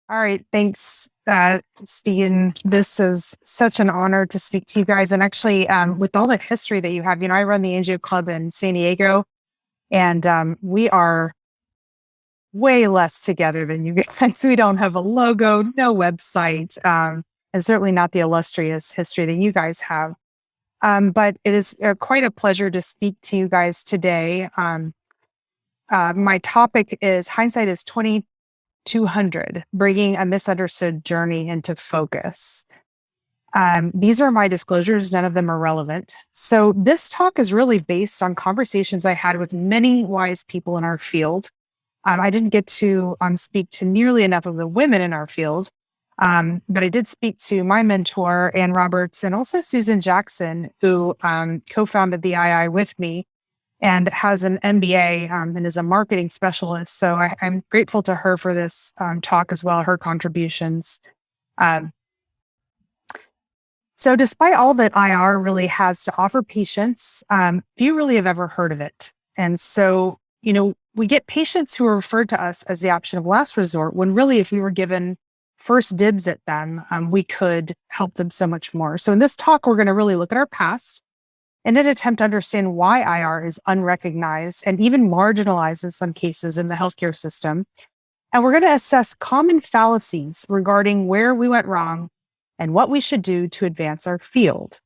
All right. Thanks, Stephen. This is such an honor to speak to you guys. And actually, with all the history that you have, I run the Angio Club in San Diego, and we are way less together than you guys. We don't have a logo, no website, and certainly not the illustrious history that you guys have. But it is quite a pleasure to speak to you guys today. My topic is Hindsight is 2200, bringing a misunderstood journey into focus. These are my disclosures. None of them are relevant. So this talk is really based on conversations I had with many wise people in our field. I didn't get to speak to nearly enough of the women in our field, but I did speak to my mentor, Ann Roberts, and also Susan Jackson, who co-founded the II with me and has an MBA and is a marketing specialist. So I'm grateful to her for this talk as well, her contributions. So despite all that IR really has to offer patients, few really have ever heard of it. And so, we get patients who are referred to us as the option of last resort, when really if we were given first dibs at them, we could help them so much more. So in this talk, we're going to really look at our past in an attempt to understand why IR is unrecognized and even marginalized in some cases in the healthcare system. And we're going to assess common fallacies regarding where we went wrong and what we should do to advance our field.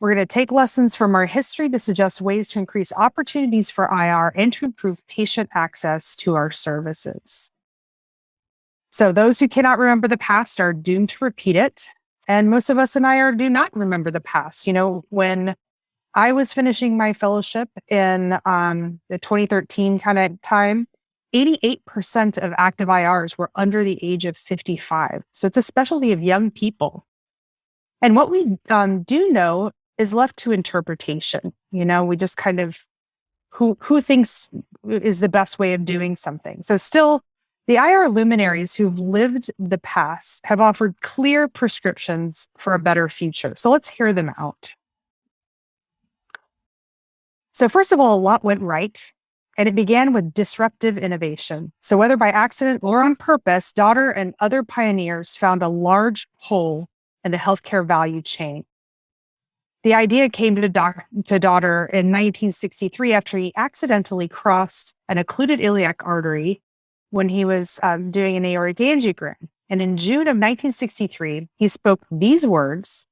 We're going to take lessons from our history to suggest ways to increase opportunities for IR and to improve patient access to our services. So those who cannot remember the past are doomed to repeat it. And most of us in IR do not remember the past. When I was finishing my fellowship in the 2013 kind of time, 88% of active IRs were under the age of 55. So it's a specialty of young people. And what we do know is left to interpretation. We just kind of who thinks is the best way of doing something. So still, the IR luminaries who've lived the past have offered clear prescriptions for a better future. So let's hear them out. So first of all, a lot went right, and it began with disruptive innovation. So whether by accident or on purpose, Daughter and other pioneers found a large hole in the healthcare value chain. The idea came to Daughter in 1963 after he accidentally crossed an occluded iliac artery when he was doing an aortic angiogram. And in June of 1963, he spoke these words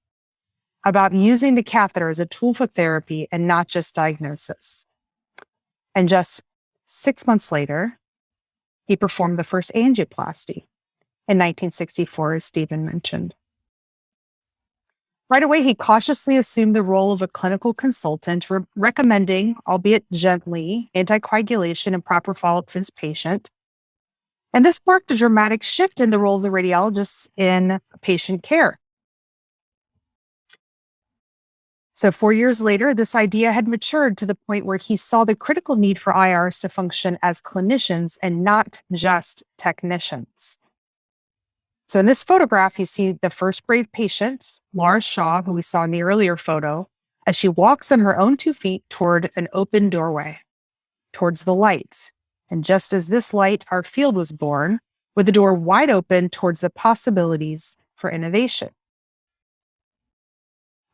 about using the catheter as a tool for therapy and not just diagnosis. And just 6 months later, he performed the first angioplasty in 1964, as Stephen mentioned. Right away, he cautiously assumed the role of a clinical consultant, recommending, albeit gently, anticoagulation and proper follow-up for his patient. And this marked a dramatic shift in the role of the radiologists in patient care. So 4 years later, this idea had matured to the point where he saw the critical need for IRs to function as clinicians and not just technicians. So in this photograph, you see the first brave patient, Laura Shaw, who we saw in the earlier photo, as she walks on her own 2 feet toward an open doorway, towards the light. And just as this light, our field was born, with the door wide open towards the possibilities for innovation.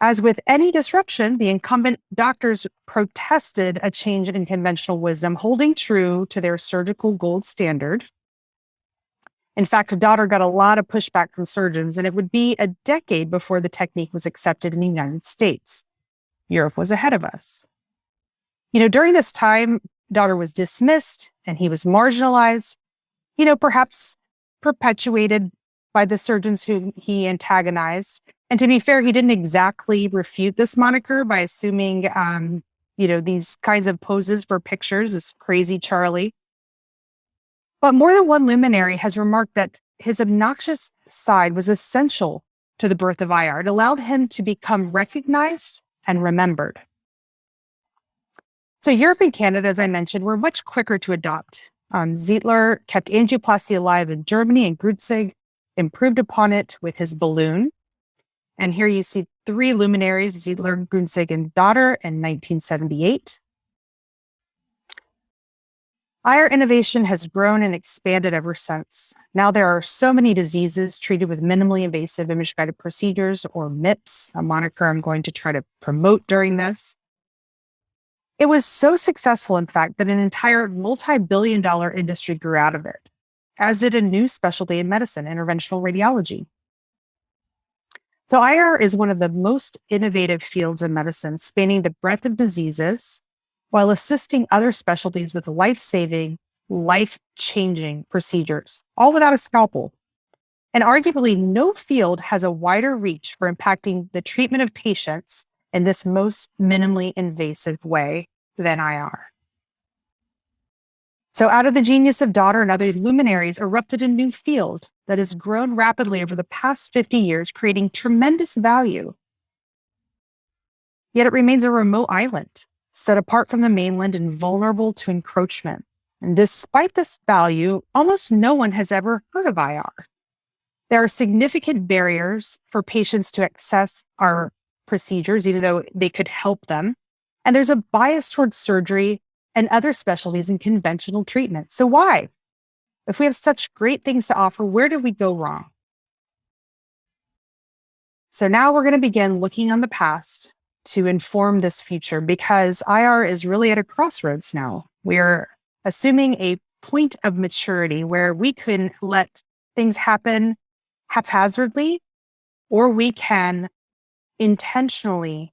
As with any disruption, the incumbent doctors protested a change in conventional wisdom, holding true to their surgical gold standard. In fact, Daughter got a lot of pushback from surgeons, and it would be a decade before the technique was accepted in the United States. Europe was ahead of us. During this time, Daughter was dismissed and he was marginalized, perhaps perpetuated by the surgeons whom he antagonized. And to be fair, he didn't exactly refute this moniker by assuming, these kinds of poses for pictures, this crazy Charlie. But more than one luminary has remarked that his obnoxious side was essential to the birth of IR. It allowed him to become recognized and remembered. So Europe and Canada, as I mentioned, were much quicker to adopt. Ziegler kept angioplasty alive in Germany, and Grutzig improved upon it with his balloon. And here you see 3 luminaries, Ziegler, Grutzig, and Daughter in 1978. IR innovation has grown and expanded ever since. Now there are so many diseases treated with minimally invasive image-guided procedures, or MIPS, a moniker I'm going to try to promote during this. It was so successful, in fact, that an entire multi-billion-dollar industry grew out of it, as did a new specialty in medicine, interventional radiology. So IR is one of the most innovative fields in medicine, spanning the breadth of diseases while assisting other specialties with life-saving, life-changing procedures, all without a scalpel. And arguably, no field has a wider reach for impacting the treatment of patients in this most minimally invasive way than IR. So out of the genius of Daughter and other luminaries erupted a new field that has grown rapidly over the past 50 years, creating tremendous value. Yet it remains a remote island, set apart from the mainland and vulnerable to encroachment. And despite this value, almost no one has ever heard of IR. There are significant barriers for patients to access our procedures, even though they could help them. And there's a bias towards surgery and other specialties in conventional treatment. So why? If we have such great things to offer, where did we go wrong? So now we're going to begin looking on the past to inform this future, because IR is really at a crossroads now. We're assuming a point of maturity where we can let things happen haphazardly, or we can intentionally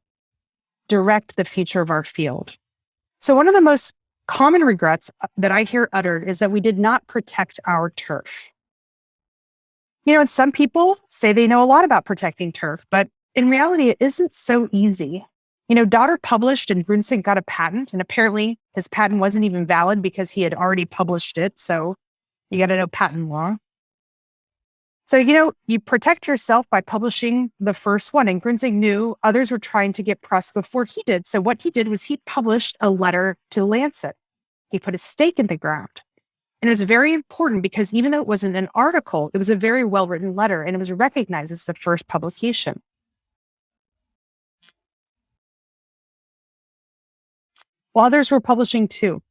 direct the future of our field. So one of the most common regrets that I hear uttered is that we did not protect our turf. And some people say they know a lot about protecting turf, but in reality, it isn't so easy. Daughter published and Grunsink got a patent, and apparently his patent wasn't even valid because he had already published it. So you got to know patent law. So, you protect yourself by publishing the first one, and Grunsink knew others were trying to get press before he did. So what he did was he published a letter to Lancet. He put a stake in the ground. And it was very important because even though it wasn't an article, it was a very well-written letter, and it was recognized as the first publication. While others were publishing too.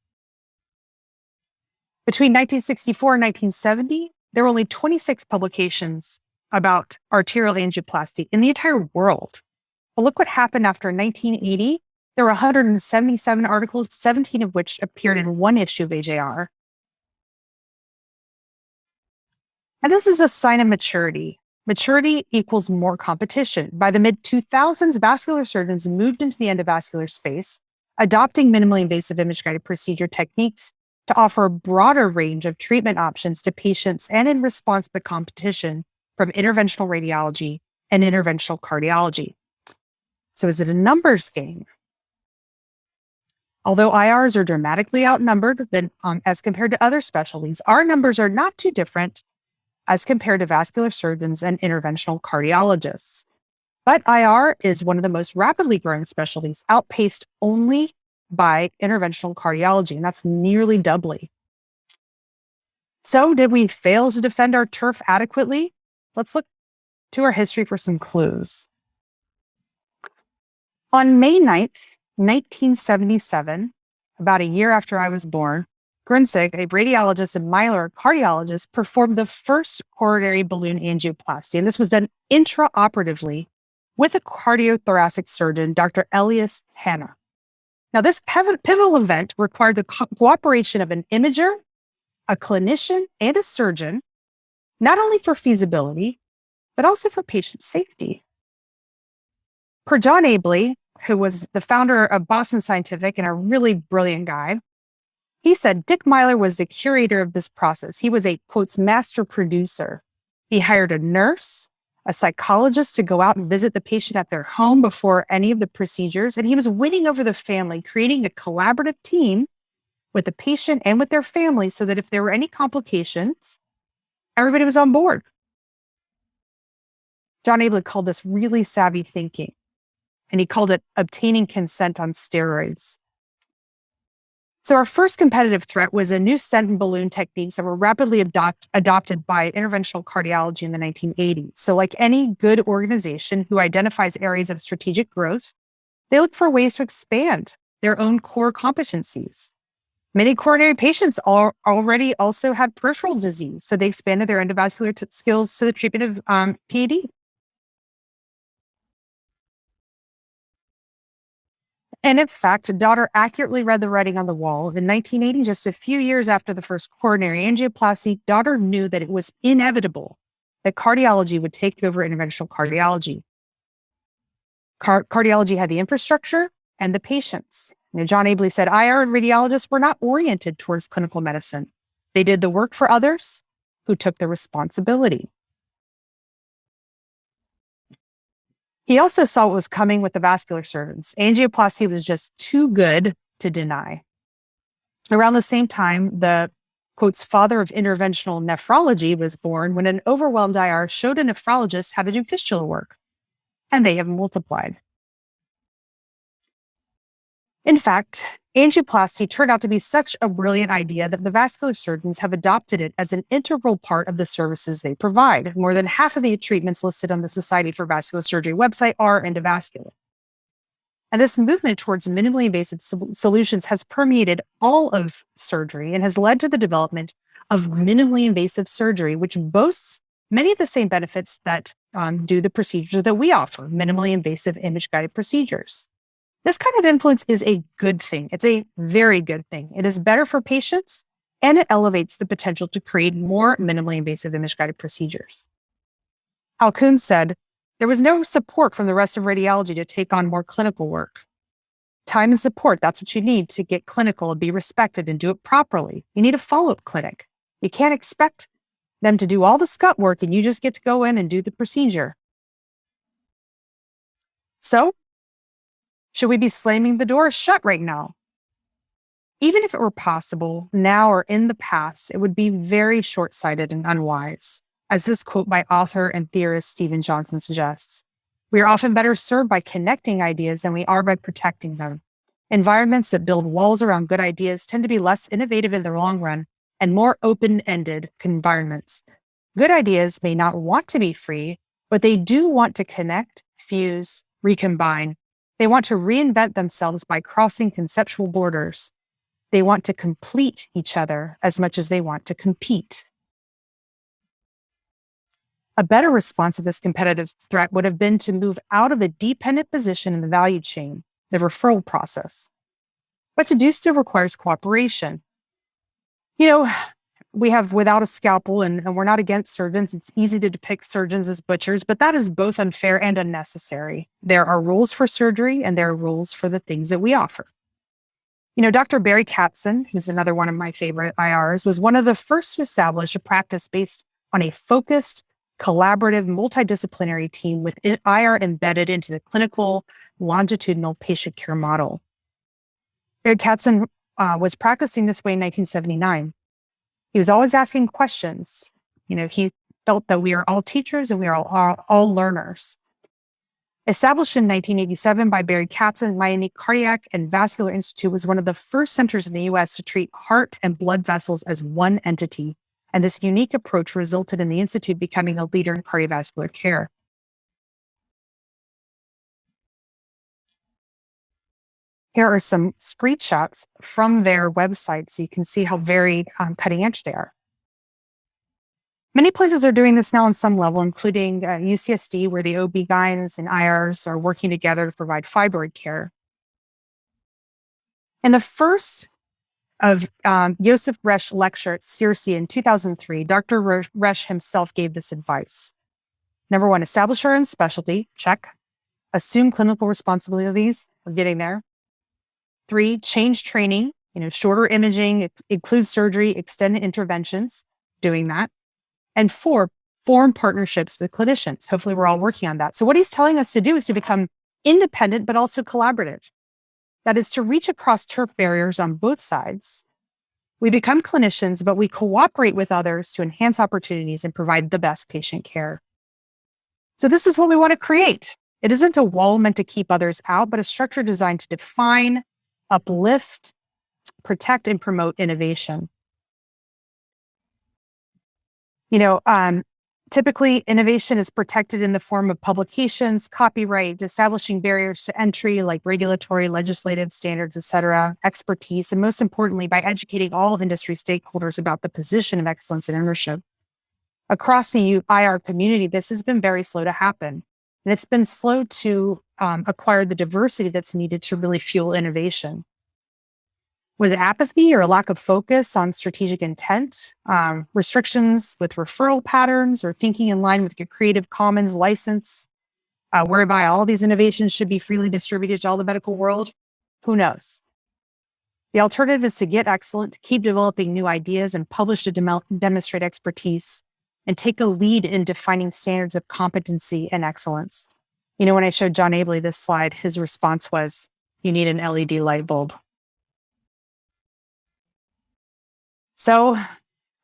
Between 1964 and 1970, there were only 26 publications about arterial angioplasty in the entire world. But look what happened after 1980. There were 177 articles, 17 of which appeared in one issue of AJR. And this is a sign of maturity. Maturity equals more competition. By the mid-2000s, vascular surgeons moved into the endovascular space, adopting minimally invasive image-guided procedure techniques to offer a broader range of treatment options to patients, and in response to the competition from interventional radiology and interventional cardiology. So is it a numbers game? Although IRs are dramatically outnumbered as compared to other specialties, our numbers are not too different as compared to vascular surgeons and interventional cardiologists. But IR is one of the most rapidly growing specialties, outpaced only by interventional cardiology, and that's nearly doubly. So did we fail to defend our turf adequately? Let's look to our history for some clues. On May 9th, 1977, about a year after I was born, Grunsink, a radiologist and Myler, a cardiologist, performed the first coronary balloon angioplasty, and this was done intraoperatively with a cardiothoracic surgeon, Dr. Elias Hanna. Now, this pivotal event required the cooperation of an imager, a clinician, and a surgeon, not only for feasibility, but also for patient safety. Per John Abley, who was the founder of Boston Scientific and a really brilliant guy, he said Dick Myler was the curator of this process. He was a, quotes, master producer. He hired a nurse, a psychologist to go out and visit the patient at their home before any of the procedures. And he was winning over the family, creating a collaborative team with the patient and with their family so that if there were any complications, everybody was on board. John Abley called this really savvy thinking, and he called it obtaining consent on steroids. So our first competitive threat was a new stent and balloon techniques that were rapidly adopted by interventional cardiology in the 1980s. So like any good organization who identifies areas of strategic growth, they look for ways to expand their own core competencies. Many coronary patients already also had peripheral disease, so they expanded their endovascular skills to the treatment of PAD. And in fact, a daughter accurately read the writing on the wall. In 1980, just a few years after the first coronary angioplasty, daughter knew that it was inevitable that cardiology would take over interventional cardiology. Cardiology had the infrastructure and the patients. John Abley said, IR and radiologists were not oriented towards clinical medicine. They did the work for others who took the responsibility. He also saw what was coming with the vascular surgeons. Angioplasty was just too good to deny. Around the same time, the quotes father of interventional nephrology was born when an overwhelmed IR showed a nephrologist how to do fistula work, and they have multiplied. In fact, angioplasty turned out to be such a brilliant idea that the vascular surgeons have adopted it as an integral part of the services they provide. More than half of the treatments listed on the Society for Vascular Surgery website are endovascular. And this movement towards minimally invasive solutions has permeated all of surgery and has led to the development of minimally invasive surgery, which boasts many of the same benefits that do the procedure that we offer, minimally invasive image-guided procedures. This kind of influence is a good thing. It's a very good thing. It is better for patients, and it elevates the potential to create more minimally invasive image-guided procedures. Hal Kuhn said, there was no support from the rest of radiology to take on more clinical work. Time and support, that's what you need to get clinical and be respected and do it properly. You need a follow-up clinic. You can't expect them to do all the scut work and you just get to go in and do the procedure. So, should we be slamming the door shut right now? Even if it were possible, now or in the past, it would be very short-sighted and unwise. As this quote by author and theorist Stephen Johnson suggests, we are often better served by connecting ideas than we are by protecting them. Environments that build walls around good ideas tend to be less innovative in the long run and more open-ended environments. Good ideas may not want to be free, but they do want to connect, fuse, recombine. They want to reinvent themselves by crossing conceptual borders. They want to complete each other as much as they want to compete. A better response to this competitive threat would have been to move out of a dependent position in the value chain, the referral process. But to do so requires cooperation. We have without a scalpel, and we're not against surgeons. It's easy to depict surgeons as butchers, but that is both unfair and unnecessary. There are rules for surgery, and there are rules for the things that we offer. Dr. Barry Katzen, who's another one of my favorite IRs, was one of the first to establish a practice based on a focused, collaborative, multidisciplinary team with IR embedded into the clinical, longitudinal patient care model. Barry Katzen was practicing this way in 1979. He was always asking questions. He felt that we are all teachers and we are all learners. Established in 1987 by Barry Katzen, Miami Cardiac and Vascular Institute was one of the first centers in the U.S. to treat heart and blood vessels as one entity. And this unique approach resulted in the Institute becoming a leader in cardiovascular care. Here are some screenshots from their website so you can see how very cutting edge they are. Many places are doing this now on some level, including UCSD, where the OB-GYNs and IRs are working together to provide fibroid care. In the first of Joseph Resch lecture at CIRSE in 2003, Dr. Resch himself gave this advice. Number one, establish our own specialty, check. Assume clinical responsibilities, we're getting there. 3, change training, shorter imaging, include surgery, extended interventions, doing that. And 4, form partnerships with clinicians. Hopefully we're all working on that. So what he's telling us to do is to become independent, but also collaborative. That is to reach across turf barriers on both sides. We become clinicians, but we cooperate with others to enhance opportunities and provide the best patient care. So this is what we want to create. It isn't a wall meant to keep others out, but a structure designed to define, uplift, protect, and promote innovation. Typically, innovation is protected in the form of publications, copyright, establishing barriers to entry like regulatory, legislative standards, et cetera, expertise, and most importantly, by educating all industry stakeholders about the position of excellence and ownership. Across the IR community, this has been very slow to happen. And it's been slow to acquire the diversity that's needed to really fuel innovation. With apathy or a lack of focus on strategic intent, restrictions with referral patterns, or thinking in line with your Creative Commons license, whereby all these innovations should be freely distributed to all the medical world, who knows? The alternative is to get excellent, keep developing new ideas, and publish to demonstrate expertise, and take a lead in defining standards of competency and excellence. You know, when I showed John Abley this slide, his response was, you need an LED light bulb. So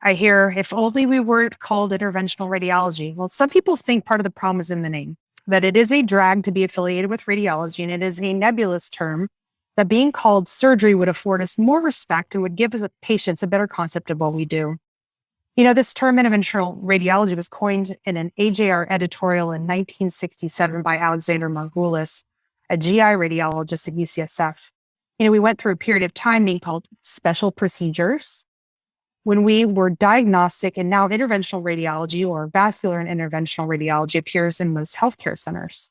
I hear, if only we weren't called interventional radiology. Well, some people think part of the problem is in the name, that it is a drag to be affiliated with radiology, and it is a nebulous term, that being called surgery would afford us more respect and would give the patients a better concept of what we do. You know, this term interventional radiology was coined in an AJR editorial in 1967 by Alexander Margulis, a GI radiologist at UCSF. You know, we went through a period of time being called special procedures, when we were diagnostic, and now interventional radiology or vascular and interventional radiology appears in most healthcare centers.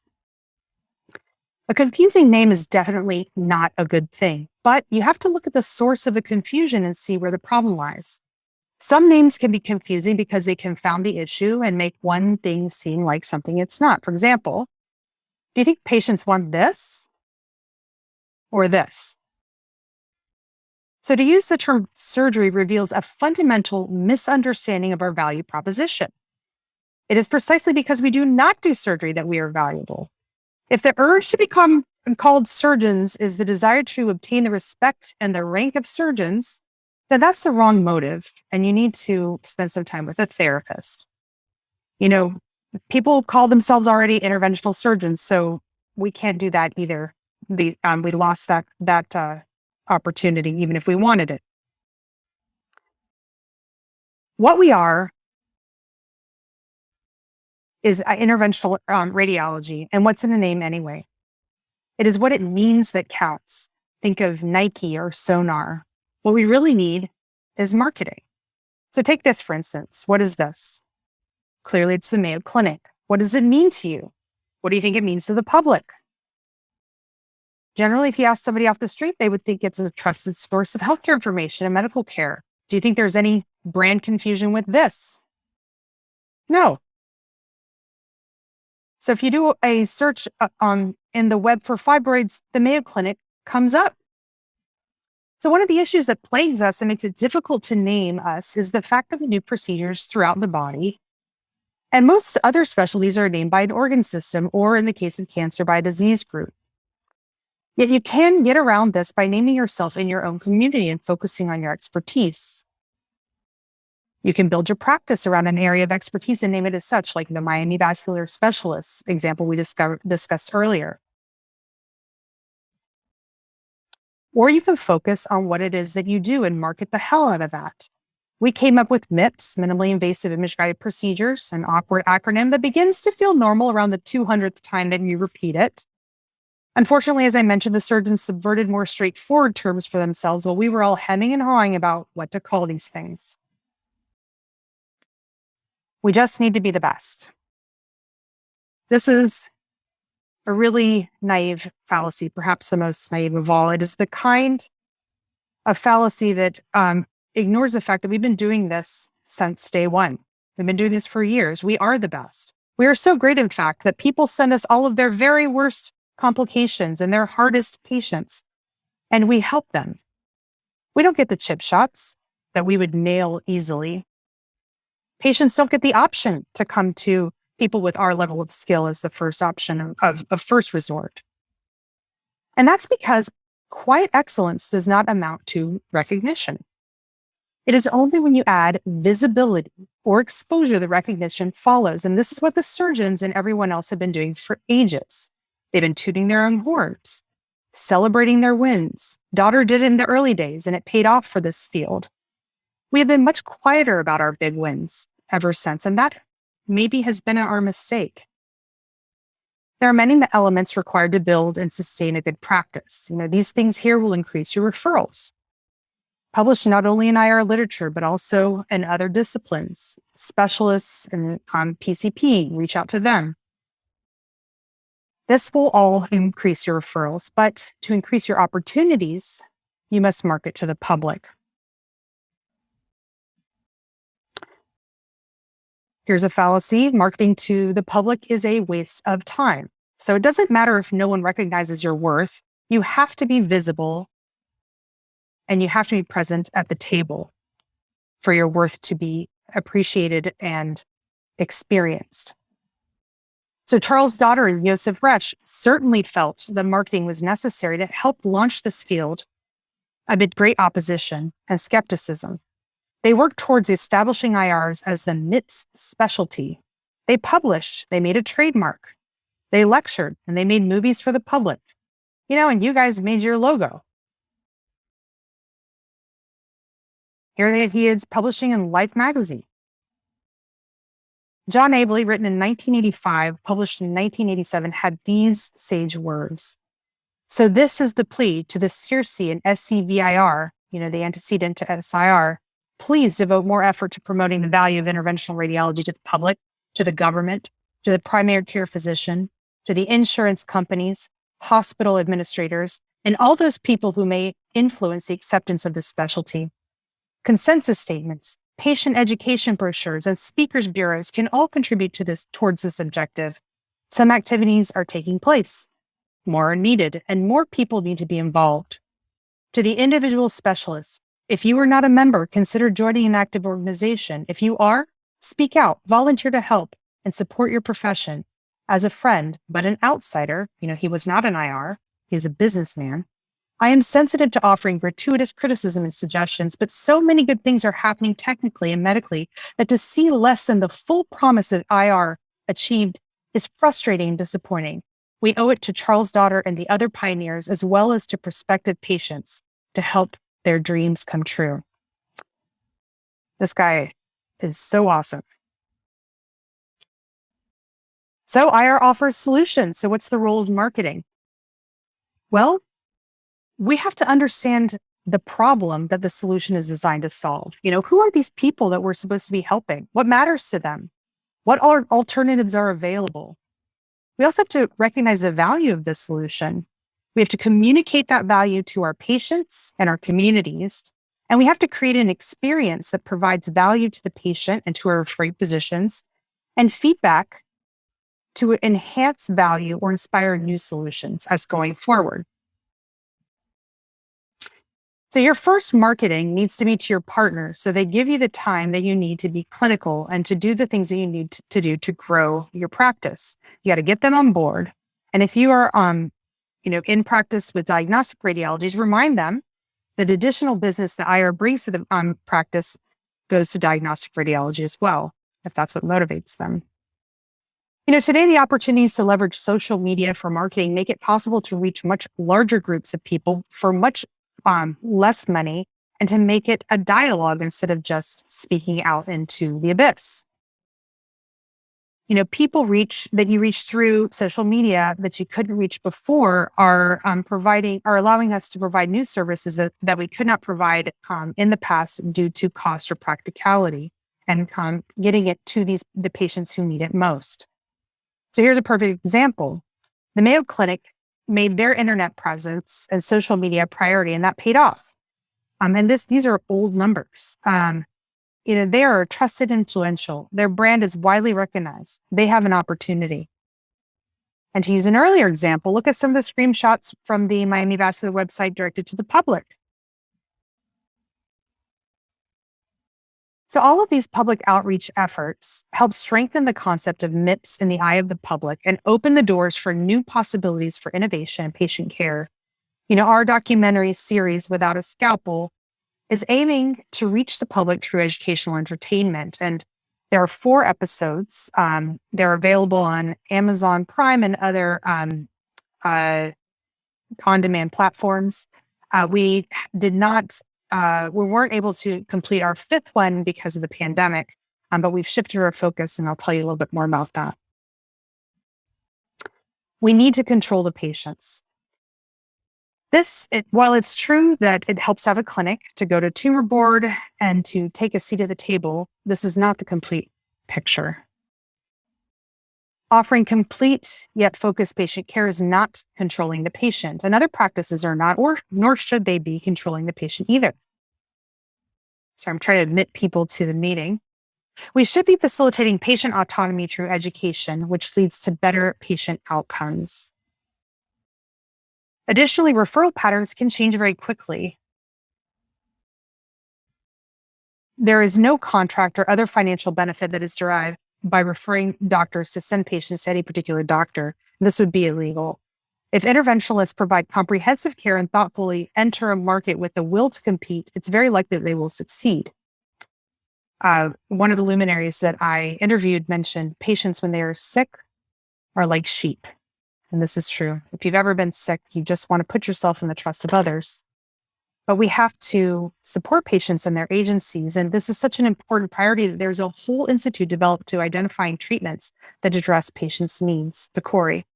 A confusing name is definitely not a good thing, but you have to look at the source of the confusion and see where the problem lies. Some names can be confusing because they confound the issue and make one thing seem like something it's not. For example, do you think patients want this or this? So to use the term surgery reveals a fundamental misunderstanding of our value proposition. It is precisely because we do not do surgery that we are valuable. If the urge to become called surgeons is the desire to obtain the respect and the rank of surgeons, then that's the wrong motive, and you need to spend some time with a therapist. You know, people call themselves already interventional surgeons, so we can't do that either. We lost that opportunity, even if we wanted it. What we are is interventional radiology, and what's in the name anyway? It is what it means that counts. Think of Nike or Sonar. What we really need is marketing. So take this, for instance. What is this? Clearly, it's the Mayo Clinic. What does it mean to you? What do you think it means to the public? Generally, if you ask somebody off the street, they would think it's a trusted source of healthcare information and medical care. Do you think there's any brand confusion with this? No. So if you do a search in the web for fibroids, the Mayo Clinic comes up. So one of the issues that plagues us and makes it difficult to name us is the fact that we do procedures throughout the body. And most other specialties are named by an organ system, or in the case of cancer, by a disease group. Yet you can get around this by naming yourself in your own community and focusing on your expertise. You can build your practice around an area of expertise and name it as such, like the Miami Vascular Specialists example we discussed earlier. Or you can focus on what it is that you do and market the hell out of that. We came up with MIPS, minimally invasive image-guided procedures, an awkward acronym that begins to feel normal around the 200th time that you repeat it. Unfortunately, as I mentioned, the surgeons subverted more straightforward terms for themselves while we were all hemming and hawing about what to call these things. We just need to be the best. This is a really naive fallacy, perhaps the most naive of all. It is the kind of fallacy that ignores the fact that we've been doing this since day one. We've been doing this for years. We are the best. We are so great, in fact, that people send us all of their very worst complications and their hardest patients, and we help them. We don't get the chip shots that we would nail easily. Patients don't get the option to come to people with our level of skill as the first option of first resort. And that's because quiet excellence does not amount to recognition. It is only when you add visibility or exposure that recognition follows. And this is what the surgeons and everyone else have been doing for ages. They've been tooting their own horns, celebrating their wins. Daughter did it in the early days, and it paid off for this field. We have been much quieter about our big wins ever since, and that maybe has been our mistake. There are many elements required to build and sustain a good practice. These things here will increase your referrals. Publish not only in IR literature, but also in other disciplines. Specialists in PCP, reach out to them. This will all increase your referrals, but to increase your opportunities, you must market to the public. Here's a fallacy. Marketing to the public is a waste of time. So it doesn't matter if no one recognizes your worth. You have to be visible and you have to be present at the table for your worth to be appreciated and experienced. So Charles' daughter and Joseph Resch certainly felt that marketing was necessary to help launch this field amid great opposition and skepticism. They worked towards establishing IRs as the MIPS specialty. They published, they made a trademark, they lectured, and they made movies for the public. And you guys made your logo. Here he is publishing in Life magazine. John Abley, written in 1985, published in 1987, had these sage words. So this is the plea to the CIRC and SCVIR, the antecedent to SIR. Please devote more effort to promoting the value of interventional radiology to the public, to the government, to the primary care physician, to the insurance companies, hospital administrators, and all those people who may influence the acceptance of this specialty. Consensus statements, patient education brochures, and speakers bureaus can all contribute towards this objective. Some activities are taking place. More are needed, and more people need to be involved. To the individual specialists, if you are not a member, consider joining an active organization. If you are, speak out, volunteer to help, and support your profession. As a friend, but an outsider, he was not an IR, he was a businessman. I am sensitive to offering gratuitous criticism and suggestions, but so many good things are happening technically and medically that to see less than the full promise of IR achieved is frustrating and disappointing. We owe it to Charles' daughter and the other pioneers, as well as to prospective patients, to help their dreams come true. This guy is so awesome. So IR offers solutions. So what's the role of marketing? Well, we have to understand the problem that the solution is designed to solve. Who are these people that we're supposed to be helping? What matters to them? What alternatives are available? We also have to recognize the value of this solution. We have to communicate that value to our patients and our communities. And we have to create an experience that provides value to the patient and to our referring physicians and feedback to enhance value or inspire new solutions as going forward. So your first marketing needs to be to your partner. So they give you the time that you need to be clinical and to do the things that you need to do to grow your practice. You got to get them on board. And if you are, in practice with diagnostic radiologies, remind them that additional business that IR brings to the practice goes to diagnostic radiology as well, if that's what motivates them. Today the opportunities to leverage social media for marketing make it possible to reach much larger groups of people for much less money and to make it a dialogue instead of just speaking out into the abyss. People that you reach through social media that you couldn't reach before are allowing us to provide new services that we could not provide in the past due to cost or practicality, and getting it to the patients who need it most. So here's a perfect example. The Mayo Clinic made their internet presence and social media a priority, and that paid off. And these are old numbers. They are trusted, influential. Their brand is widely recognized. They have an opportunity. And to use an earlier example, look at some of the screenshots from the Miami Vascular website directed to the public. So all of these public outreach efforts help strengthen the concept of MIPS in the eye of the public and open the doors for new possibilities for innovation and patient care. Our documentary series, Without a Scalpel, is aiming to reach the public through educational entertainment. And there are 4 episodes. They're available on Amazon Prime and other on-demand platforms. We weren't able to complete our 5th one because of the pandemic. but we've shifted our focus, and I'll tell you a little bit more about that. We need to control the patients. While it's true that it helps have a clinic to go to tumor board and to take a seat at the table, this is not the complete picture. Offering complete yet focused patient care is not controlling the patient, and other practices are not, nor should they be controlling the patient either. So I'm trying to admit people to the meeting. We should be facilitating patient autonomy through education, which leads to better patient outcomes. Additionally, referral patterns can change very quickly. There is no contract or other financial benefit that is derived by referring doctors to send patients to any particular doctor. This would be illegal. If interventionalists provide comprehensive care and thoughtfully enter a market with the will to compete, it's very likely that they will succeed. One of the luminaries that I interviewed mentioned patients when they are sick are like sheep. And this is true. If you've ever been sick, you just want to put yourself in the trust of others. But we have to support patients and their agencies. And this is such an important priority that there's a whole institute developed to identifying treatments that address patients' needs, the CORI.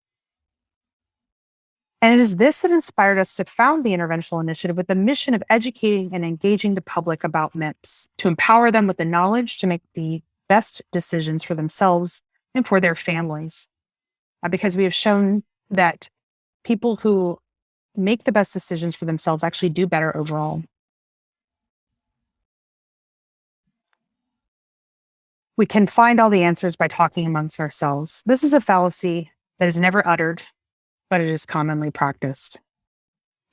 And it is this that inspired us to found the Interventional Initiative with the mission of educating and engaging the public about MIPS, to empower them with the knowledge to make the best decisions for themselves and for their families. Because we have shown that people who make the best decisions for themselves actually do better overall. We can find all the answers by talking amongst ourselves. This is a fallacy that is never uttered, but it is commonly practiced.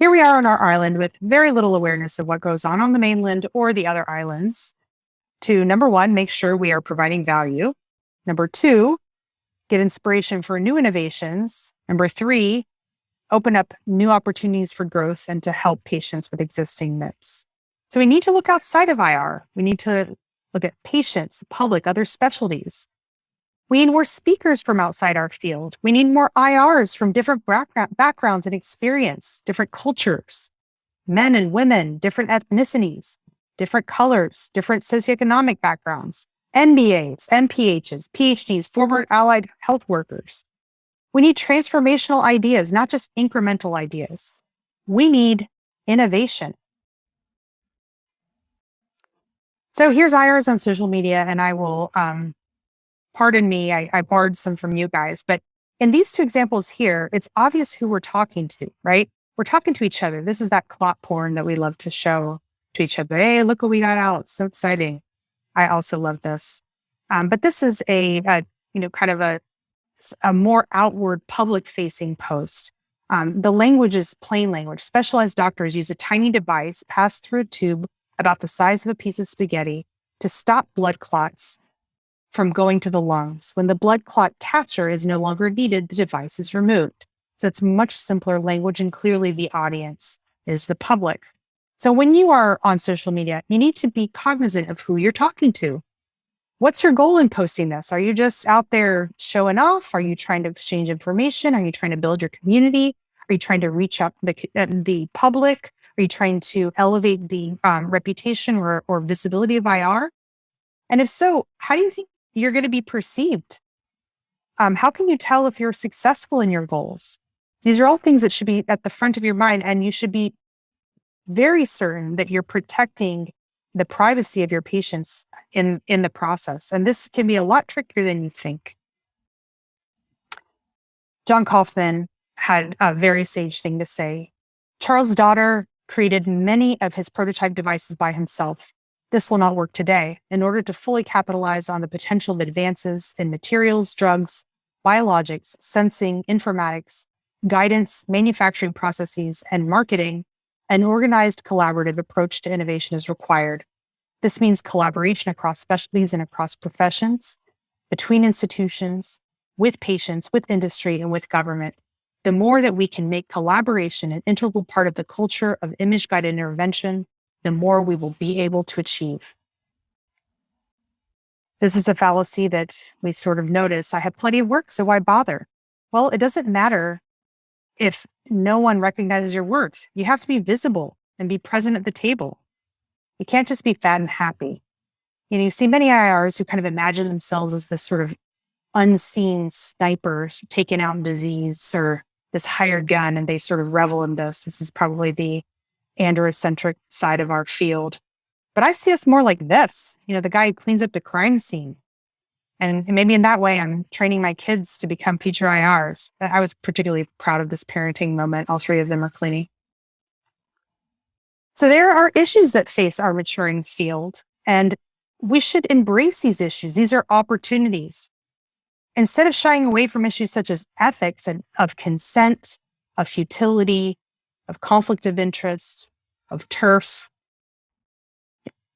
Here we are on our island with very little awareness of what goes on the mainland or the other islands. To, number one, make sure we are providing value. Number two, get inspiration for new innovations. Number three, open up new opportunities for growth and to help patients with existing MIPS. So we need to look outside of IR. We need to look at patients, the public, other specialties. We need more speakers from outside our field. We need more IRs from different backgrounds and experience, different cultures, men and women, different ethnicities, different colors, different socioeconomic backgrounds, MBAs, MPHs, PhDs, former allied health workers. We need transformational ideas, not just incremental ideas. We need innovation. So here's IRs on social media, and I will, pardon me, I borrowed some from you guys, but in these two examples here, it's obvious who we're talking to, right? We're talking to each other. This is that clot porn that we love to show to each other. Hey, look what we got out. So exciting. I also love this. But this is kind of a more outward public-facing post. The language is plain language. Specialized doctors use a tiny device passed through a tube about the size of a piece of spaghetti to stop blood clots from going to the lungs. When the blood clot catcher is no longer needed, the device is removed. So it's much simpler language, and clearly the audience is the public. So when you are on social media, you need to be cognizant of who you're talking to. What's your goal in posting this? Are you just out there showing off? Are you trying to exchange information? Are you trying to build your community? Are you trying to reach out the public? Are you trying to elevate the reputation or visibility of IR? And if so, how do you think you're going to be perceived? How can you tell if you're successful in your goals? These are all things that should be at the front of your mind, and you should be very certain that you're protecting the privacy of your patients in the process. And this can be a lot trickier than you think. John Kaufman had a very sage thing to say. Charles Daughter created many of his prototype devices by himself. This will not work today. In order to fully capitalize on the potential of advances in materials, drugs, biologics, sensing, informatics, guidance, manufacturing processes, and marketing, an organized collaborative approach to innovation is required. This means collaboration across specialties and across professions, between institutions, with patients, with industry, and with government. The more that we can make collaboration an integral part of the culture of image-guided intervention, the more we will be able to achieve. This is a fallacy that we sort of notice. I have plenty of work, so why bother? Well, it doesn't matter if no one recognizes your work. You have to be visible and be present at the table. You can't just be fat and happy. You see many IRs who kind of imagine themselves as this sort of unseen snipers taking out disease or this hired gun, and they sort of revel in this. This is probably the androcentric side of our field. But I see us more like this, the guy who cleans up the crime scene. And maybe in that way, I'm training my kids to become future IRs. I was particularly proud of this parenting moment. All three of them are cleaning. So there are issues that face our maturing field, and we should embrace these issues. These are opportunities. Instead of shying away from issues such as ethics and of consent, of futility, of conflict of interest, of turf,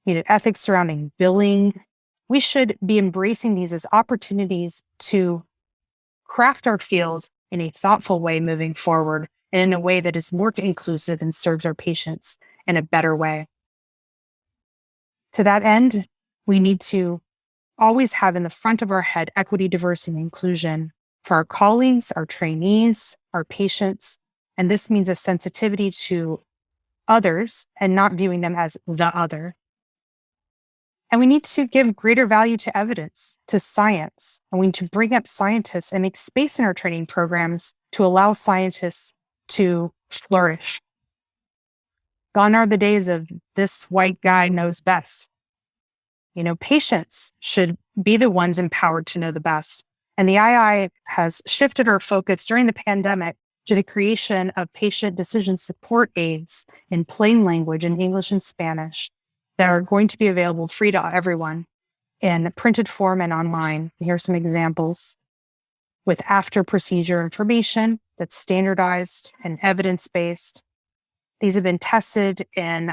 ethics surrounding billing, we should be embracing these as opportunities to craft our field in a thoughtful way moving forward and in a way that is more inclusive and serves our patients in a better way. To that end, we need to always have in the front of our head equity, diversity, and inclusion for our colleagues, our trainees, our patients. And this means a sensitivity to others and not viewing them as the other. And we need to give greater value to evidence, to science. And we need to bring up scientists and make space in our training programs to allow scientists to flourish. Gone are the days of this white guy knows best. Patients should be the ones empowered to know the best. And the II has shifted our focus during the pandemic to the creation of patient decision support aids in plain language in English and Spanish that are going to be available free to everyone in printed form and online. Here are some examples with after procedure information that's standardized and evidence-based. These have been tested in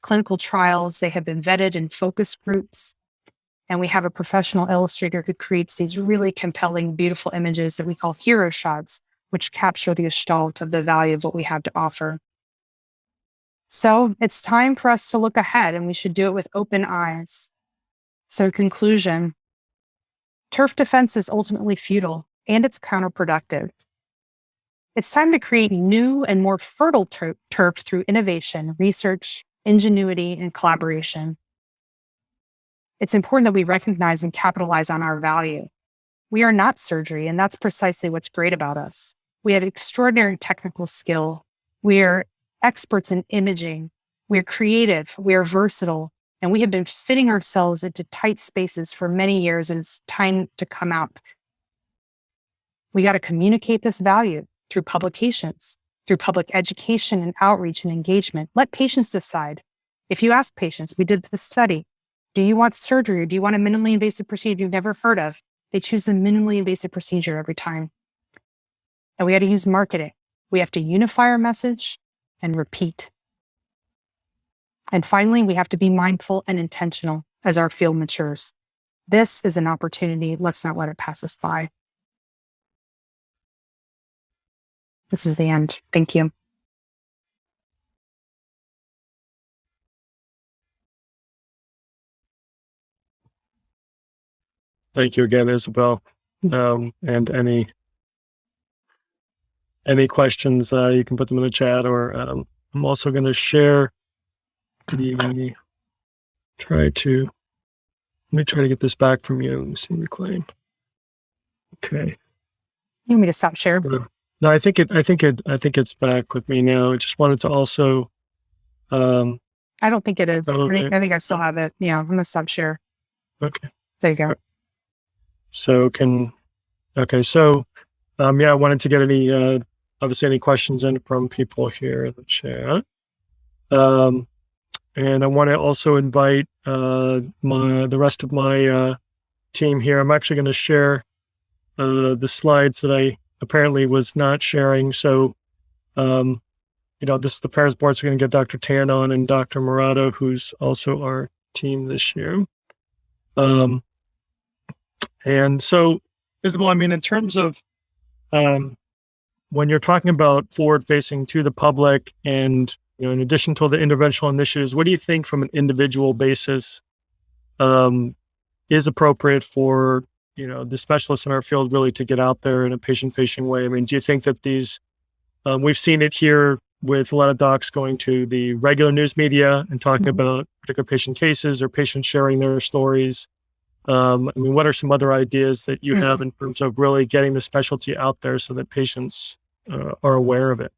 clinical trials. They have been vetted in focus groups. And we have a professional illustrator who creates these really compelling, beautiful images that we call hero shots, which capture the gestalt of the value of what we have to offer. So it's time for us to look ahead, and we should do it with open eyes. So in conclusion, turf defense is ultimately futile and it's counterproductive. It's time to create new and more fertile turf through innovation, research, ingenuity, and collaboration. It's important that we recognize and capitalize on our value. We are not surgery, and that's precisely what's great about us. We have extraordinary technical skill. We're experts in imaging. We're creative. We're versatile. And we have been fitting ourselves into tight spaces for many years, and it's time to come out. We got to communicate this value through publications, through public education and outreach and engagement. Let patients decide. If you ask patients, we did this study, do you want surgery or do you want a minimally invasive procedure you've never heard of? They choose the minimally invasive procedure every time. And we got to use marketing. We have to unify our message and repeat. And finally, we have to be mindful and intentional as our field matures. This is an opportunity. Let's not let it pass us by. This is the end. Thank you. Thank you again, Isabel. And any questions, you can put them in the chat, or I'm also going to share let me try to get this back from you. Let me see, reclaim. Okay. You want me to stop sharing? No, I think it's back with me now. I just wanted to also. I don't think it is. Okay. I think I still have it. Yeah, I'm going to stop share. Okay. There you go. So I wanted to get any questions in from people here in the chat. And I want to also invite the rest of my team here. I'm actually going to share the slides that I apparently was not sharing. So, the Paris board, so we're going to get Dr. Tan on and Dr. Murado, who's also our team this year. And so, Isabel, in terms of when you're talking about forward-facing to the public and, in addition to the interventional initiatives, what do you think from an individual basis is appropriate for, the specialists in our field really to get out there in a patient-facing way? Do you think that these, we've seen it here with a lot of docs going to the regular news media and talking about particular patient cases or patients sharing their stories? I mean, what are some other ideas that you have in terms of really getting the specialty out there so that patients are aware of it?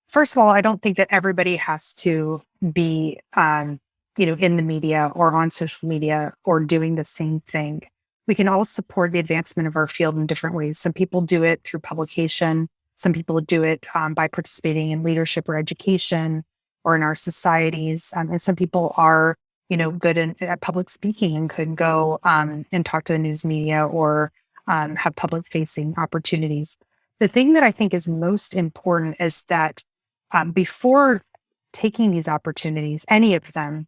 First of all, I don't think that everybody has to be, in the media or on social media or doing the same thing. We can all support the advancement of our field in different ways. Some people do it through publication. Some people do it by participating in leadership or education or in our societies. And some people are, good at public speaking and could go and talk to the news media or have public facing opportunities. The thing that I think is most important is that before taking these opportunities, any of them,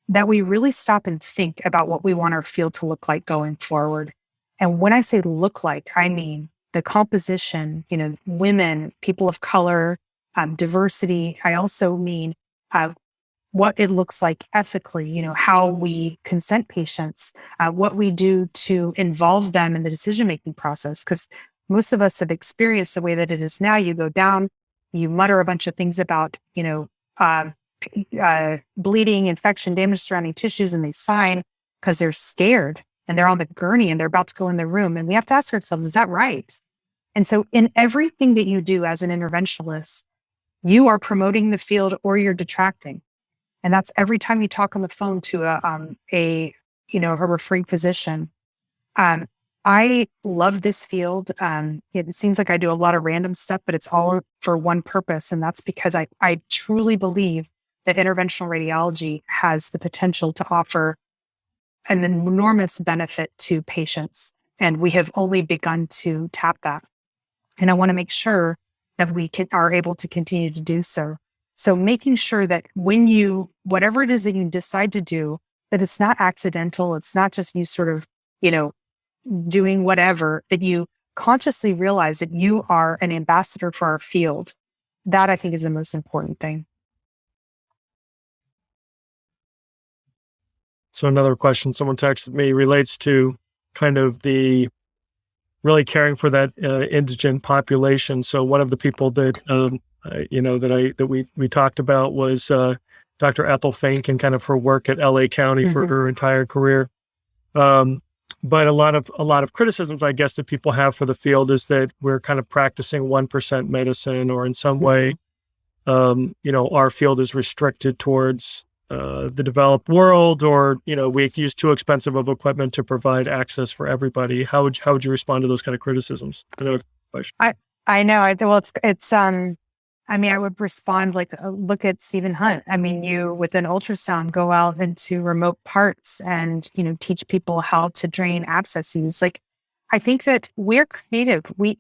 that we really stop and think about what we want our field to look like going forward. And when I say look like, I mean the composition, women, people of color, diversity. I also mean what it looks like ethically, how we consent patients, what we do to involve them in the decision-making process. Because most of us have experienced the way that it is now. You go down, you mutter a bunch of things about, bleeding, infection, damage surrounding tissues, and they sign because they're scared and they're on the gurney and they're about to go in the room. And we have to ask ourselves, is that right? And so in everything that you do as an interventionalist, you are promoting the field or you're detracting. And that's every time you talk on the phone to a referring physician. I love this field. It seems like I do a lot of random stuff, but it's all for one purpose. And that's because I truly believe that interventional radiology has the potential to offer an enormous benefit to patients. And we have only begun to tap that. And I want to make sure that we are able to continue to do so. So making sure that when whatever it is that you decide to do, that it's not accidental. It's not just you sort of, doing whatever, that you consciously realize that you are an ambassador for our field. That I think is the most important thing. So another question someone texted me relates to kind of the really caring for that indigent population. So one of the people that we talked about was Dr. Ethel Fink and kind of her work at LA County for her entire career. But a lot of criticisms, I guess, that people have for the field is that we're kind of practicing 1% medicine, or in some way, our field is restricted towards the developed world, or we use too expensive of equipment to provide access for everybody. How would you respond to those kind of criticisms? I know it's a question. I know. Well, it's I would respond like, look at Stephen Hunt. I mean, you with an ultrasound go out into remote parts and teach people how to drain abscesses. Like, I think that we're creative. We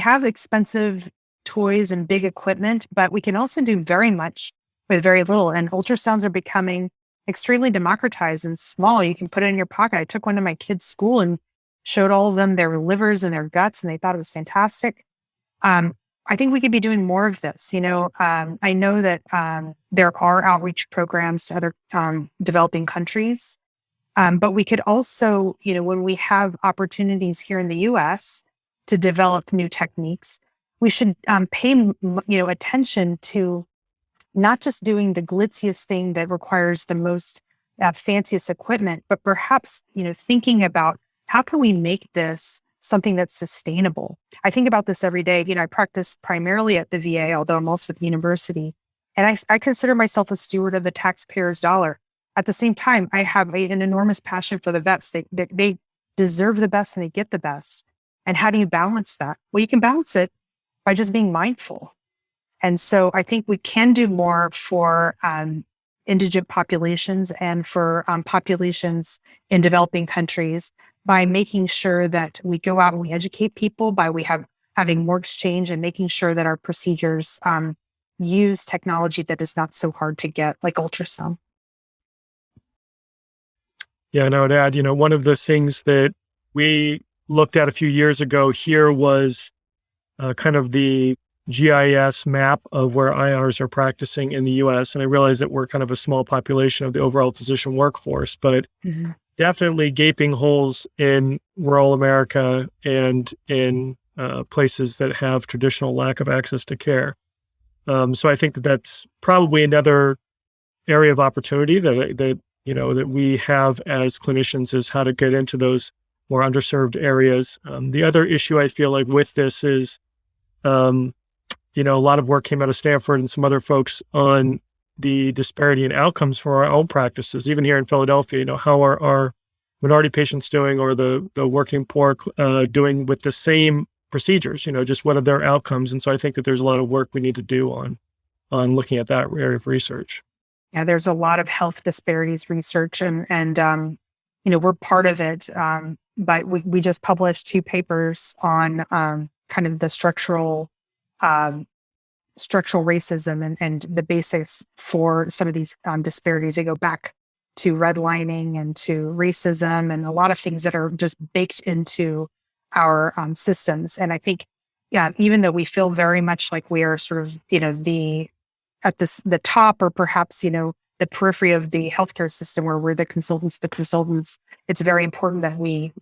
have expensive toys and big equipment, but we can also do very much with very little. And ultrasounds are becoming extremely democratized and small. You can put it in your pocket. I took one to my kids' school and showed all of them their livers and their guts, and they thought it was fantastic. I think we could be doing more of this. I know that there are outreach programs to other developing countries, but we could also, when we have opportunities here in the U.S. to develop new techniques, we should pay attention to not just doing the glitziest thing that requires the most fanciest equipment, but perhaps thinking about how can we make this something that's sustainable. I think about this every day. I practice primarily at the VA, although I'm also at the university. And I consider myself a steward of the taxpayer's dollar. At the same time, I have an enormous passion for the vets. They deserve the best and they get the best. And how do you balance that? Well, you can balance it by just being mindful. And so I think we can do more for indigent populations and for populations in developing countries by making sure that we go out and we educate people, by having more exchange and making sure that our procedures use technology that is not so hard to get, like ultrasound. Yeah, and I would add, one of the things that we looked at a few years ago here was kind of the GIS map of where IRs are practicing in the US. And I realize that we're kind of a small population of the overall physician workforce, but definitely gaping holes in rural America and in places that have traditional lack of access to care. So I think that that's probably another area of opportunity that we have as clinicians, is how to get into those more underserved areas. The other issue I feel like with this is, a lot of work came out of Stanford and some other folks on the disparity in outcomes for our own practices. Even here in Philadelphia, how are our minority patients doing, or the working poor doing with the same procedures? Just what are their outcomes? And so I think that there's a lot of work we need to do on looking at that area of research. Yeah, there's a lot of health disparities research, and we're part of it. But we just published 2 papers on kind of the structural racism and the basis for some of these disparities. They go back to redlining and to racism and a lot of things that are just baked into our systems. And I think, even though we feel very much like we are sort of, the top, or perhaps, the periphery of the healthcare system, where we're the consultants, it's very important that we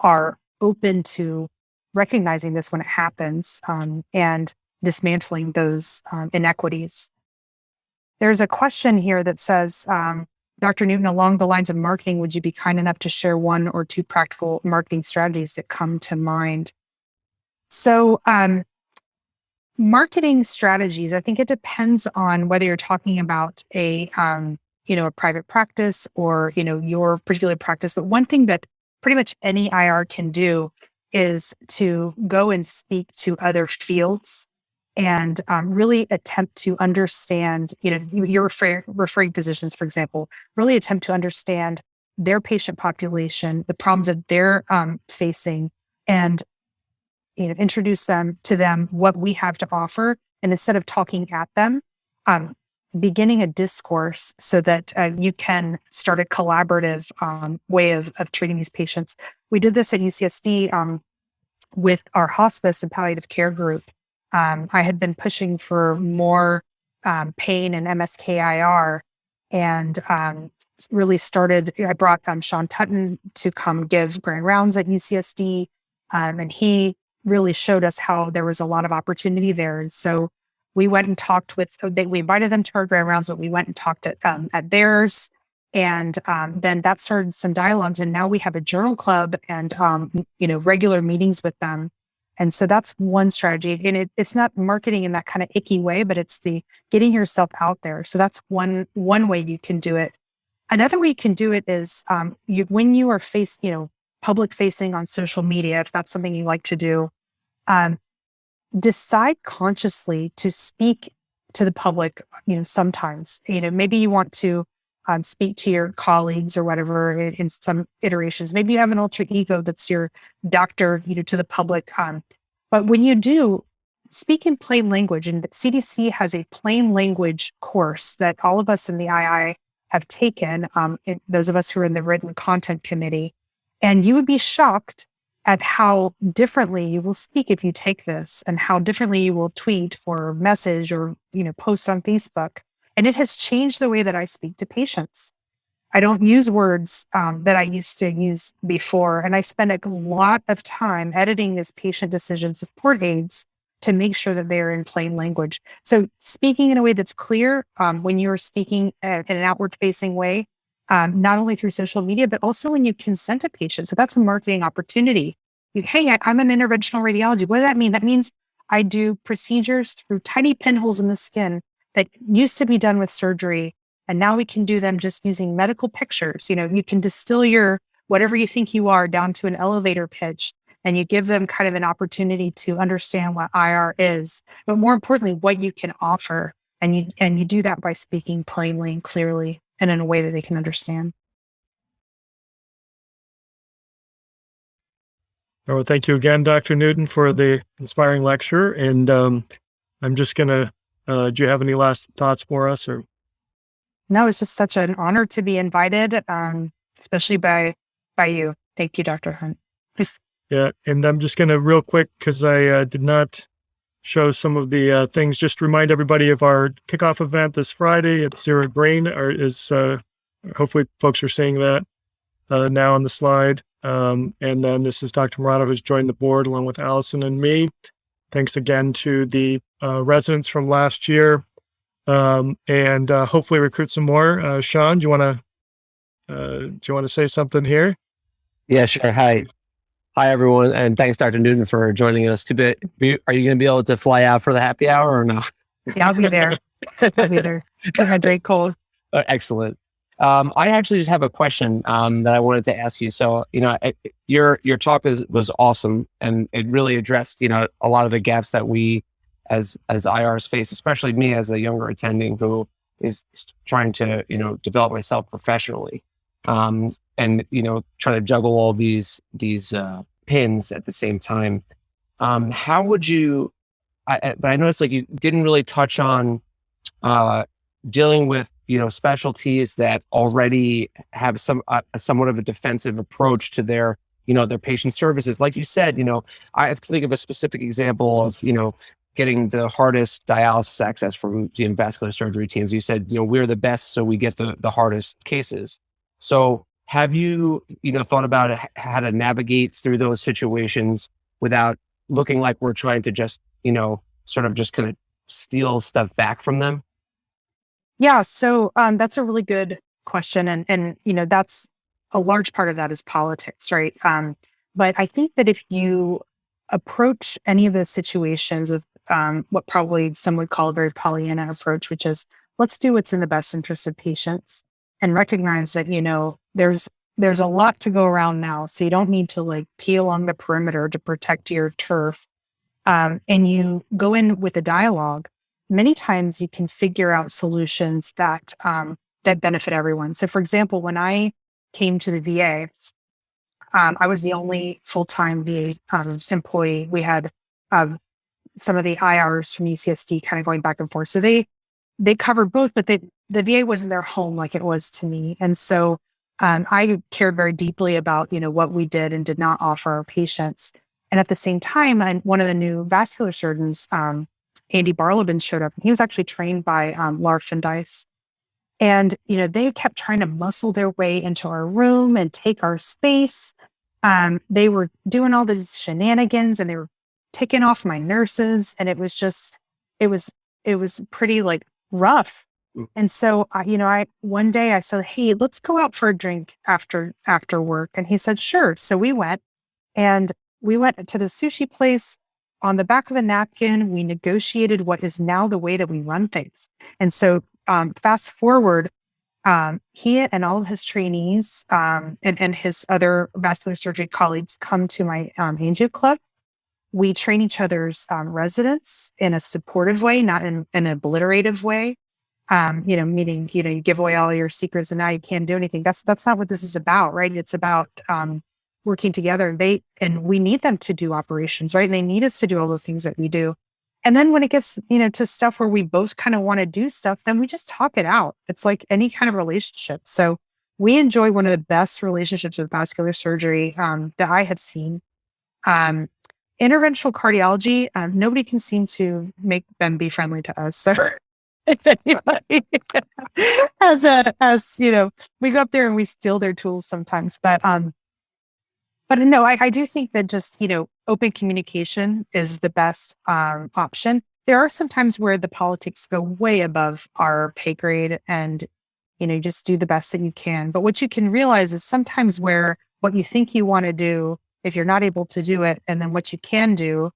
are open to recognizing this when it happens, and dismantling those inequities. There's a question here that says, Dr. Newton, along the lines of marketing, would you be kind enough to share 1 or 2 practical marketing strategies that come to mind? So, marketing strategies, I think it depends on whether you're talking about a private practice or, your particular practice. But one thing that pretty much any IR can do is to go and speak to other fields and really attempt to understand, you're referring physicians, for example, really attempt to understand their patient population, the problems that they're facing, and introduce to them what we have to offer. And instead of talking at them, beginning a discourse so that you can start a collaborative way of treating these patients. We did this at UCSD with our hospice and palliative care group. I had been pushing for more pain and MSK-IR, and I brought Sean Tutton to come give grand rounds at UCSD, and he really showed us how there was a lot of opportunity there. And so we went and talked we invited them to our grand rounds, but we went and talked at theirs. And then that started some dialogues. And now we have a journal club and, regular meetings with them. And so that's one strategy. And it's not marketing in that kind of icky way, but it's the getting yourself out there. So that's one way you can do it. Another way you can do it is when you are public facing on social media, if that's something you like to do, decide consciously to speak to the public. Sometimes, maybe you want to speak to your colleagues or whatever in some iterations. Maybe you have an alter ego that's your doctor, to the public. But when you do, speak in plain language. And the CDC has a plain language course that all of us in the II have taken, those of us who are in the written content committee. And you would be shocked at how differently you will speak if you take this, and how differently you will tweet or message or, post on Facebook. And it has changed the way that I speak to patients. I don't use words that I used to use before. And I spend a lot of time editing this patient decision support aids to make sure that they're in plain language. So speaking in a way that's clear when you're speaking in an outward facing way, not only through social media, but also when you consent a patient. So that's a marketing opportunity. Hey, I'm an interventional radiology. What does that mean? That means I do procedures through tiny pinholes in the skin that used to be done with surgery. And now we can do them just using medical pictures. You can distill your whatever you think you are down to an elevator pitch, and you give them kind of an opportunity to understand what IR is, but more importantly, what you can offer. And you do that by speaking plainly and clearly and in a way that they can understand. Well, thank you again, Dr. Newton, for the inspiring lecture. And I'm just going to, do you have any last thoughts for us? Or? No, it's just such an honor to be invited, especially by you. Thank you, Dr. Hunt. Yeah, and I'm just going to real quick, because I did not show some of the things, just remind everybody of our kickoff event this Friday at Zero Brain. Hopefully folks are seeing that now on the slide. And then this is Dr. Murata, who's joined the board along with Allison and me. Thanks again to the residents from last year. and hopefully recruit some more. Sean, do you want to say something here? Yeah, sure. Hi, everyone, and thanks, Dr. Newton, for joining us. Are you going to be able to fly out for the happy hour or no? Yeah, I'll be there. Dehydrate cold. Excellent. I actually just have a question that I wanted to ask you. So, your talk was awesome, and it really addressed, a lot of the gaps that we as IRs face, especially me as a younger attending who is trying to, develop myself professionally, and, trying to juggle all these pins at the same time. How would you, but I noticed like you didn't really touch on dealing with, specialties that already have somewhat of a defensive approach to their patient services. Like you said, I think of a specific example of, getting the hardest dialysis access from vascular surgery teams. You said, we're the best, so we get the hardest cases. So have you, thought about how to navigate through those situations without looking like we're trying to just, sort of just kind of steal stuff back from them? Yeah. So that's a really good question. And that's a large part of that is politics, right? But I think that if you approach any of those situations with what probably some would call a very Pollyanna approach, which is let's do what's in the best interest of patients and recognize that, there's a lot to go around now. So you don't need to like peel along the perimeter to protect your turf. And you go in with a dialogue. Many times you can figure out solutions that benefit everyone. So for example, when I came to the VA, I was the only full-time VA employee. We had some of the IRs from UCSD kind of going back and forth. So they covered both, but the VA wasn't their home like it was to me. And so I cared very deeply about, what we did and did not offer our patients. And at the same time, one of the new vascular surgeons, Andy Barlobin, showed up. He was actually trained by Larf and Dice. And, they kept trying to muscle their way into our room and take our space. They were doing all these shenanigans and they were ticking off my nurses. And it was pretty like rough. And so, one day I said, hey, let's go out for a drink after work. And he said, sure. So we went to the sushi place. On the back of a napkin, we negotiated what is now the way that we run things. And so fast forward, he and all of his trainees and his other vascular surgery colleagues come to my angio club. We train each other's residents in a supportive way, not in an obliterative way. Meaning, you give away all your secrets and now you can't do anything. That's not what this is about, right? It's about working together. And we need them to do operations, right? And they need us to do all the things that we do. And then when it gets, to stuff where we both kind of want to do stuff, then we just talk it out. It's like any kind of relationship. So we enjoy one of the best relationships with vascular surgery that I have seen. Interventional cardiology, nobody can seem to make them be friendly to us. So if anybody we go up there and we steal their tools sometimes, but no, I do think that just, open communication is the best option. There are some times where the politics go way above our pay grade and, you just do the best that you can. But what you can realize is sometimes where what you think you want to do, if you're not able to do it, and then what you can do,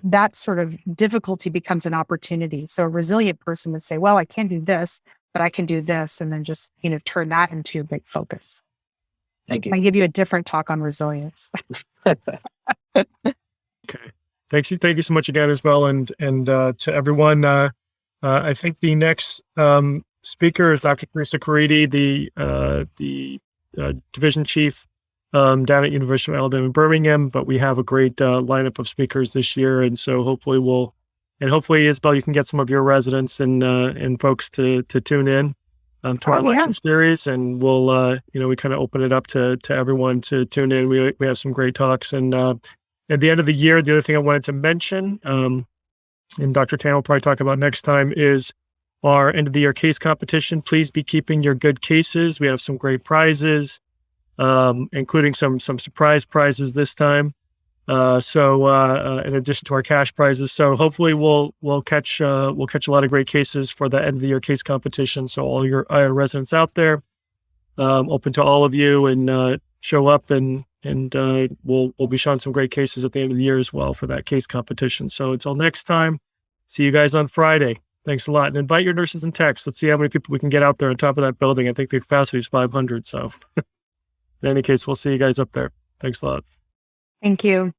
that sort of difficulty becomes an opportunity. So a resilient person would say, well, I can't do this, but I can do this. And then just, turn that into your big focus. Thank you. I give you a different talk on resilience. Okay. Thank you so much again, Isabel, and to everyone. I think the next speaker is Dr. Teresa Caridi, the division chief down at University of Alabama in Birmingham. But we have a great lineup of speakers this year, and so hopefully Isabel, you can get some of your residents and folks to tune in to our lecture series, and we'll we kind of open it up to everyone to tune in. We have some great talks, and at the end of the year, the other thing I wanted to mention, and Dr. Tan will probably talk about next time, is our end of the year case competition. Please be keeping your good cases. We have some great prizes, including some surprise prizes this time. In addition to our cash prizes, so hopefully we'll catch a lot of great cases for the end of the year case competition. So all your IR residents out there, open to all of you, and show up, and we'll be showing some great cases at the end of the year as well for that case competition. So until next time, see you guys on Friday. Thanks a lot, and invite your nurses and techs. Let's see how many people we can get out there on top of that building. I think the capacity is 500. So in any case, we'll see you guys up there. Thanks a lot. Thank you.